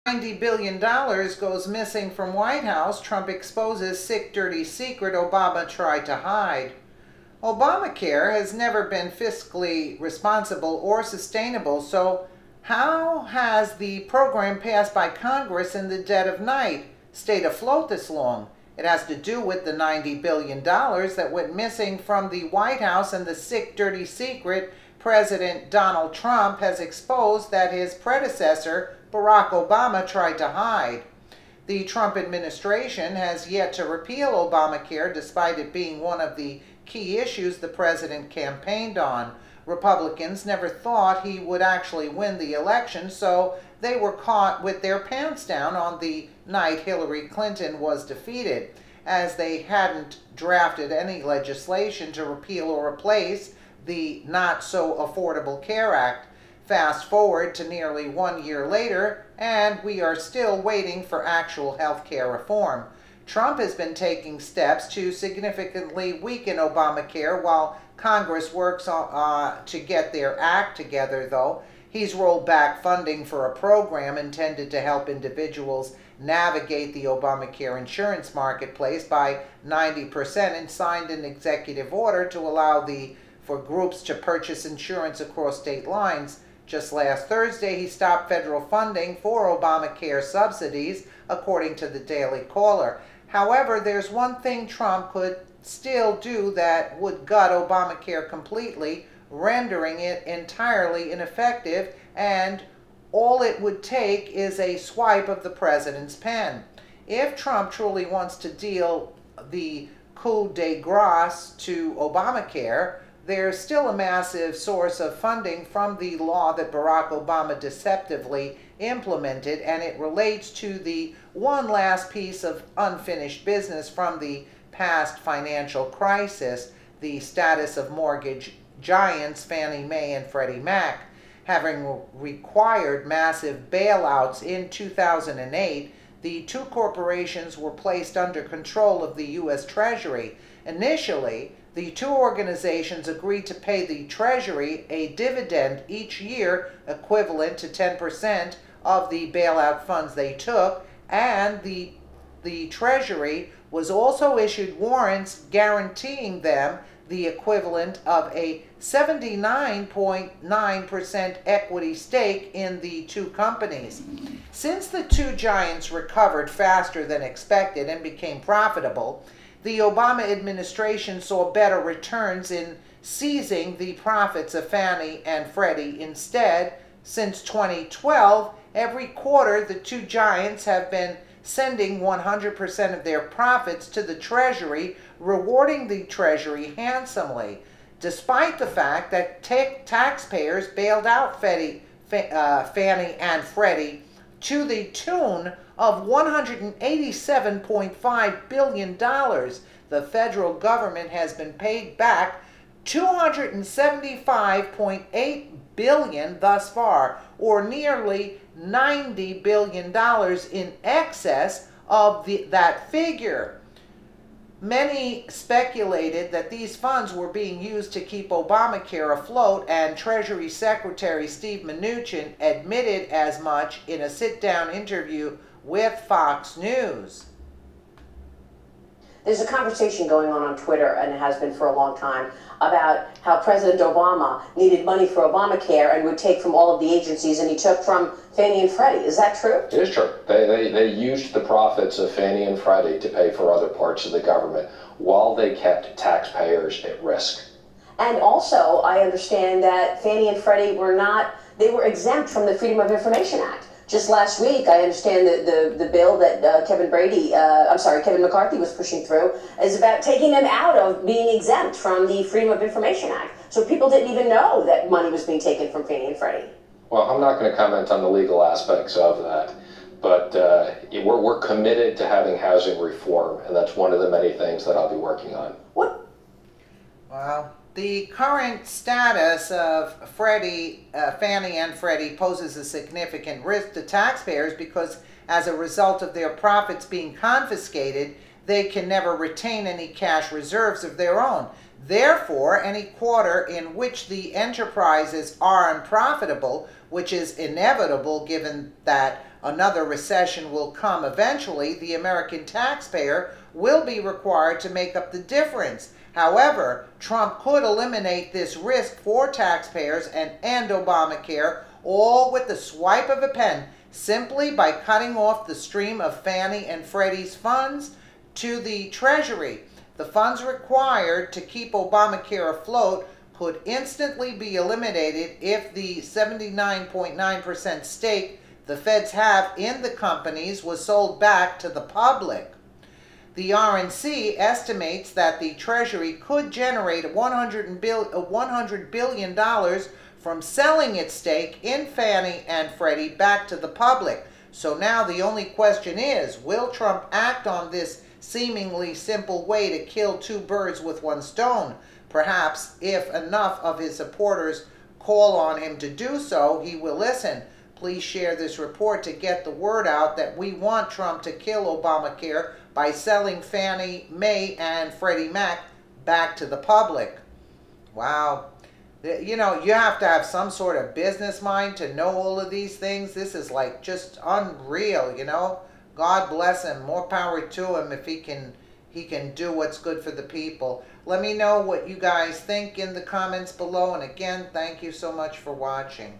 $90 billion goes missing from White House. Trump exposes sick, dirty secret Obama tried to hide. Obamacare has never been fiscally responsible or sustainable, so how has the program passed by Congress in the dead of night stayed afloat this long? It has to do with the $90 billion that went missing from the White House and the sick, dirty secret President Donald Trump has exposed that his predecessor, Barack Obama, tried to hide. The Trump administration has yet to repeal Obamacare, despite it being one of the key issues the president campaigned on. Republicans never thought he would actually win the election, so they were caught with their pants down on the night Hillary Clinton was defeated, as they hadn't drafted any legislation to repeal or replace the not-so-Affordable Care Act. Fast forward to nearly 1 year later, and we are still waiting for actual health care reform. Trump has been taking steps to significantly weaken Obamacare while Congress works to get their act together, though. He's rolled back funding for a program intended to help individuals navigate the Obamacare insurance marketplace by 90% and signed an executive order to allow for groups to purchase insurance across state lines. Just last Thursday, he stopped federal funding for Obamacare subsidies, according to the Daily Caller. However, there's one thing Trump could still do that would gut Obamacare completely, rendering it entirely ineffective, and all it would take is a swipe of the president's pen. If Trump truly wants to deal the coup de grace to Obamacare, there's still a massive source of funding from the law that Barack Obama deceptively implemented, and it relates to the one last piece of unfinished business from the past financial crisis, the status of mortgage giants Fannie Mae and Freddie Mac. Having required massive bailouts in 2008, the two corporations were placed under control of the U.S. Treasury. Initially, the two organizations agreed to pay the Treasury a dividend each year equivalent to 10% of the bailout funds they took, and the Treasury was also issued warrants guaranteeing them the equivalent of a 79.9% equity stake in the two companies. Since the two giants recovered faster than expected and became profitable, the Obama administration saw better returns in seizing the profits of Fannie and Freddie instead. Since 2012, every quarter the two giants have been sending 100% of their profits to the Treasury, rewarding the Treasury handsomely, despite the fact that taxpayers bailed out Fannie and Freddie to the tune of $187.5 billion. The federal government has been paid back $275.8 billion thus far, or nearly $90 billion in excess of that figure. Many speculated that these funds were being used to keep Obamacare afloat, and Treasury Secretary Steve Mnuchin admitted as much in a sit-down interview with Fox News. There's a conversation going on Twitter, and it has been for a long time, about how President Obama needed money for Obamacare and would take from all of the agencies, and he took from Fannie and Freddie. Is that true? It is true. They used the profits of Fannie and Freddie to pay for other parts of the government while they kept taxpayers at risk. And also, I understand that Fannie and Freddie were exempt from the Freedom of Information Act. Just last week, I understand that the bill that Kevin McCarthy was pushing through is about taking them out of being exempt from the Freedom of Information Act. So people didn't even know that money was being taken from Fannie and Freddie. Well, I'm not going to comment on the legal aspects of that, but we're committed to having housing reform, and that's one of the many things that I'll be working on. What? Wow. The current status of Fannie and Freddie poses a significant risk to taxpayers because as a result of their profits being confiscated, they can never retain any cash reserves of their own. Therefore, any quarter in which the enterprises are unprofitable, which is inevitable given that another recession will come eventually, the American taxpayer will be required to make up the difference. However, Trump could eliminate this risk for taxpayers and end Obamacare all with the swipe of a pen, simply by cutting off the stream of Fannie and Freddie's funds to the Treasury. The funds required to keep Obamacare afloat could instantly be eliminated if the 79.9% stake the feds have in the companies was sold back to the public. The RNC estimates that the Treasury could generate $100 billion from selling its stake in Fannie and Freddie back to the public. So now the only question is, will Trump act on this seemingly simple way to kill two birds with one stone? Perhaps if enough of his supporters call on him to do so, he will listen. Please share this report to get the word out that we want Trump to kill Obamacare by selling Fannie Mae and Freddie Mac back to the public. Wow. You know, you have to have some sort of business mind to know all of these things. This is like just unreal, you know. God bless him. More power to him if he can do what's good for the people. Let me know what you guys think in the comments below. And again, thank you so much for watching.